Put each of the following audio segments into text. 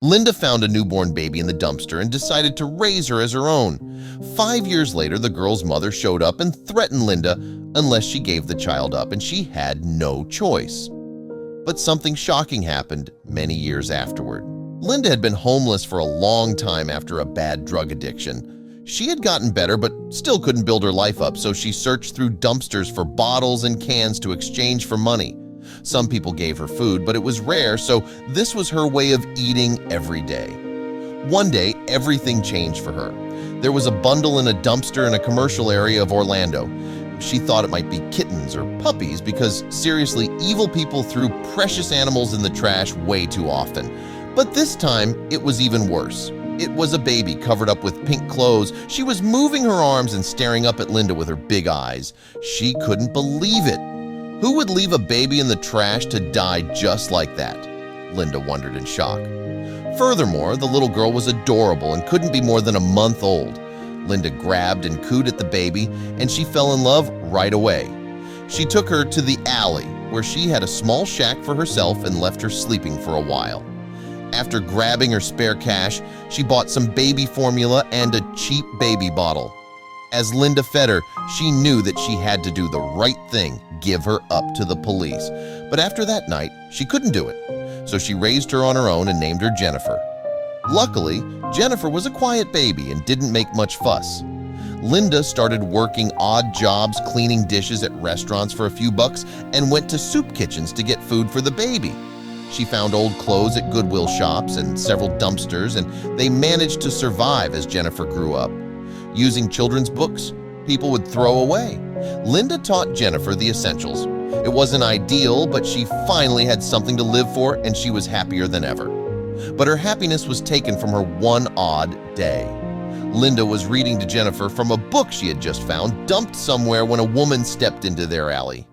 Linda found a newborn baby in the dumpster and decided to raise her as her own. 5 years later, the girl's mother showed up and threatened Linda unless she gave the child up, and she had no choice. But something shocking happened many years afterward. Linda had been homeless for a long time after a bad drug addiction. She had gotten better but still couldn't build her life up, so she searched through dumpsters for bottles and cans to exchange for money. Some people gave her food, but it was rare, so this was her way of eating every day. One day, everything changed for her. There was a bundle in a dumpster in a commercial area of Orlando. She thought it might be kittens or puppies because, seriously, evil people threw precious animals in the trash way too often. But this time, it was even worse. It was a baby covered up with pink clothes. She was moving her arms and staring up at Linda with her big eyes. She couldn't believe it. Who would leave a baby in the trash to die just like that? Linda wondered in shock. Furthermore, the little girl was adorable and couldn't be more than a month old. Linda grabbed and cooed at the baby, and she fell in love right away. She took her to the alley, where she had a small shack for herself and left her sleeping for a while. After grabbing her spare cash, she bought some baby formula and a cheap baby bottle. As Linda fed her, she knew that she had to do the right thing, give her up to the police. But after that night, she couldn't do it. So she raised her on her own and named her Jennifer. Luckily, Jennifer was a quiet baby and didn't make much fuss. Linda started working odd jobs cleaning dishes at restaurants for a few bucks and went to soup kitchens to get food for the baby. She found old clothes at Goodwill shops and several dumpsters, and they managed to survive as Jennifer grew up. Using children's books people would throw away, Linda taught Jennifer the essentials. It wasn't ideal, but she finally had something to live for, and she was happier than ever. But her happiness was taken from her one odd day. Linda was reading to Jennifer from a book she had just found, dumped somewhere when a woman stepped into their alley.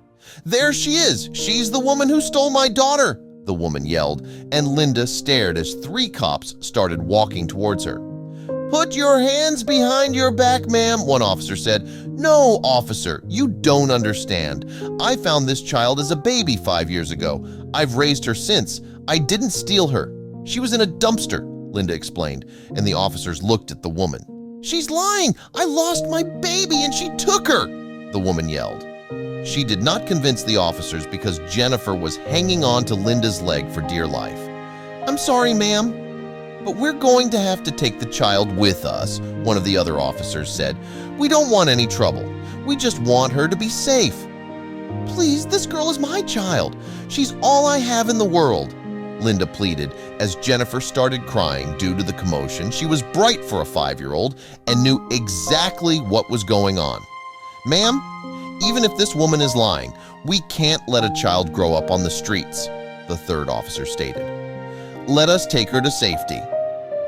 "There she is! She's the woman who stole my daughter!" the woman yelled, and Linda stared as 3 cops started walking towards her. "Put your hands behind your back, ma'am," one officer said. "No, officer, you don't understand. I found this child as a baby 5 years ago. I've raised her since. I didn't steal her. She was in a dumpster," Linda explained, and the officers looked at the woman. "She's lying! I lost my baby and she took her!" the woman yelled. She did not convince the officers because Jennifer was hanging on to Linda's leg for dear life. "I'm sorry, ma'am, but we're going to have to take the child with us," one of the other officers said. "We don't want any trouble. We just want her to be safe." "Please, this girl is my child. She's all I have in the world," Linda pleaded as Jennifer started crying due to the commotion. She was bright for a 5-year-old and knew exactly what was going on. "Ma'am, even if this woman is lying, we can't let a child grow up on the streets," the third officer stated. "Let us take her to safety."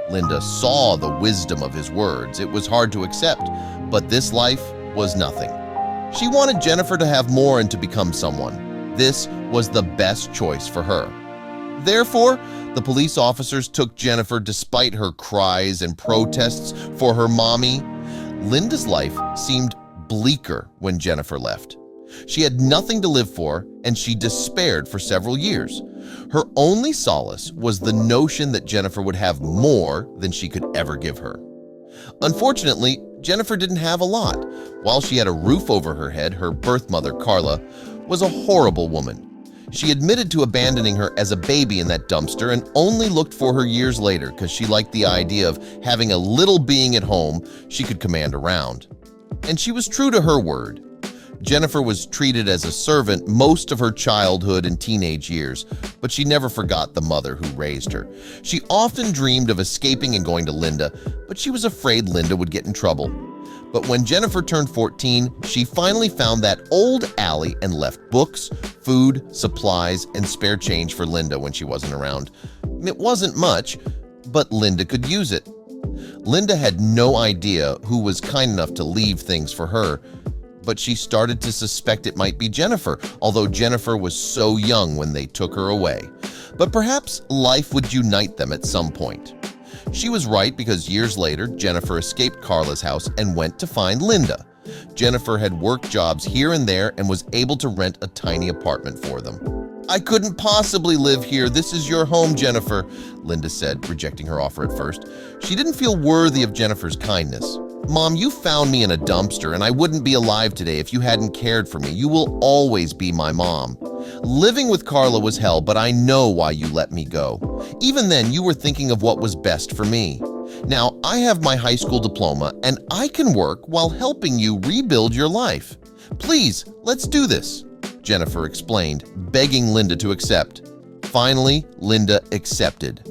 Linda saw the wisdom of his words. It was hard to accept, but this life was nothing. She wanted Jennifer to have more and to become someone. This was the best choice for her. Therefore, the police officers took Jennifer despite her cries and protests for her mommy. Linda's life seemed bleaker when Jennifer left. She had nothing to live for, and she despaired for several years. Her only solace was the notion that Jennifer would have more than she could ever give her. Unfortunately, Jennifer didn't have a lot. While she had a roof over her head, her birth mother, Carla, was a horrible woman. She admitted to abandoning her as a baby in that dumpster and only looked for her years later because she liked the idea of having a little being at home she could command around. And she was true to her word. Jennifer was treated as a servant most of her childhood and teenage years, but she never forgot the mother who raised her. She often dreamed of escaping and going to Linda, but she was afraid Linda would get in trouble. But when Jennifer turned 14, she finally found that old alley and left books, food, supplies, and spare change for Linda when she wasn't around. It wasn't much, but Linda could use it. Linda had no idea who was kind enough to leave things for her, but she started to suspect it might be Jennifer, although Jennifer was so young when they took her away. But perhaps life would unite them at some point. She was right because years later, Jennifer escaped Carla's house and went to find Linda. Jennifer had work jobs here and there and was able to rent a tiny apartment for them. "I couldn't possibly live here. This is your home, Jennifer," Linda said, rejecting her offer at first. She didn't feel worthy of Jennifer's kindness. "Mom, you found me in a dumpster, and I wouldn't be alive today if you hadn't cared for me. You will always be my mom. Living with Carla was hell, but I know why you let me go. Even then, you were thinking of what was best for me. Now, I have my high school diploma, and I can work while helping you rebuild your life. Please, let's do this," Jennifer explained, begging Linda to accept. Finally, Linda accepted.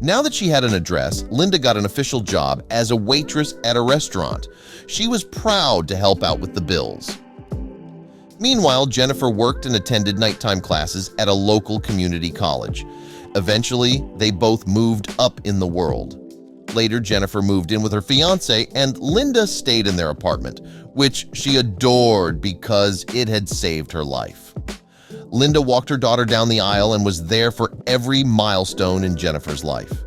Now that she had an address, Linda got an official job as a waitress at a restaurant. She was proud to help out with the bills. Meanwhile, Jennifer worked and attended nighttime classes at a local community college. Eventually, they both moved up in the world. Later, Jennifer moved in with her fiancé, and Linda stayed in their apartment, which she adored because it had saved her life. Linda walked her daughter down the aisle and was there for every milestone in Jennifer's life.